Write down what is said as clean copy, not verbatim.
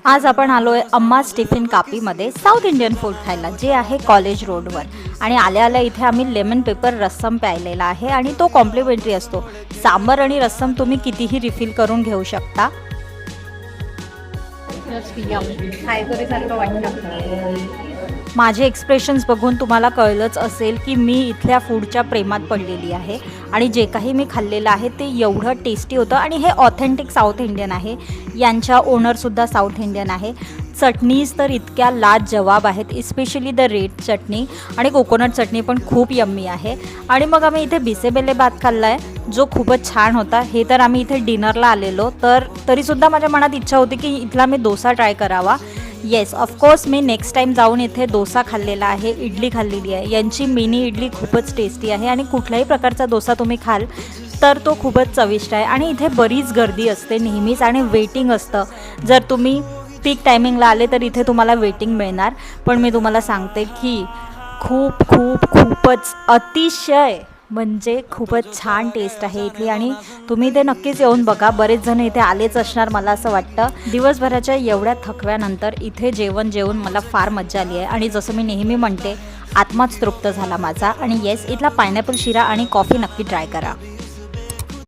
आज आपण आलोय अम्माज टिफिन कापीमध्ये साऊथ इंडियन फूड खायला, जे आहे कॉलेज रोडवर. आणि आल्या आल्या इथे आम्ही लेमन पेपर रस्सम प्यायलेला आहे आणि तो कॉम्प्लिमेंटरी असतो. सांबर आणि रस्सम तुम्ही कितीही रिफिल करून घेऊ शकता. माझे एक्सप्रेशन्स बघून तुम्हाला कळलंच असेल की मी इथल्या फूडच्या प्रेमात पडलेली आहे. आणि जे काही मी खाल्लेलं आहे ते एवढं टेस्टी होतं. आणि हे ऑथेंटिक साऊथ इंडियन आहे. यांच्या ओनरसुद्धा साऊथ इंडियन आहे. चटणीज तर इतक्या लाजवाब आहेत, इस्पेशली द रेड चटणी आणि कोकोनट चटणी पण खूप यम्मी आहे. आणि मग आम्ही इथे बिसेबेले भात खाल्ला आहे, जो खूपच छान होता. हे तर आम्ही इथे डिनरला आलेलो, तर तरीसुद्धा माझ्या मनात इच्छा होती की इथला मी डोसा ट्राय करावा. येस, ऑफकोर्स मी नेक्स्ट टाईम जाऊन इथे डोसा खाल्लेला आहे, इडली खाल्लेली आहे. यांची मिनी इडली खूपच टेस्टी आहे आणि कुठल्याही प्रकारचा डोसा तुम्ही खाल तर तो खूपच चविष्ट आहे. आणि इथे बरीच गर्दी असते नेहमीच आणि वेटिंग असतं. जर तुम्ही पीक टायमिंगला आले तर इथे तुम्हाला वेटिंग मिळणार. पण मी तुम्हाला सांगते की खूपच अतिशय म्हणजे खूपच छान टेस्ट आहे इथली. आणि तुम्ही ते नक्कीच येऊन बघा. बरेच जण इथे आलेच असणार मला असं वाटतं. दिवसभराच्या एवढ्या थकव्यानंतर इथे जेवून मला फार मजा आली आहे. आणि जसं मी नेहमी म्हणते, आत्माच तृप्त झाला माझा. आणि येस, इथला पायनॅपल शिरा आणि कॉफी नक्की ट्राय करा.